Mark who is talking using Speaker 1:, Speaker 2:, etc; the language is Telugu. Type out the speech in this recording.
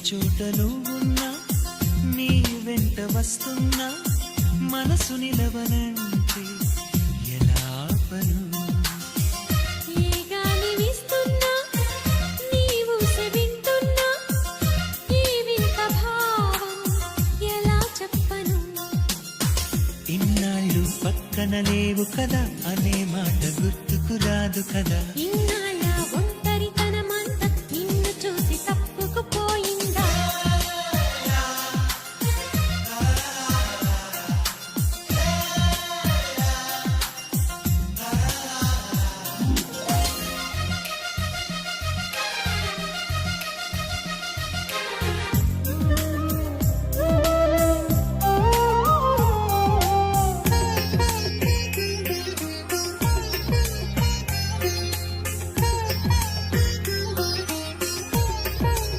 Speaker 1: చోట నువ్వున్నా నీ వెంట వస్తున్నా మనసు నిలవనంటే ఎలా ఆపను?
Speaker 2: ఏ గాలి వీస్తున్నా నీవు సెవింటున్నా ఈ వింత భావం ఎలా చెప్పను?
Speaker 1: ఇన్నాళ్ళు పక్కన లేవు కదా అనే మాట గుర్తుకు రాదు కదా.
Speaker 2: ఇన్నాళ్ళు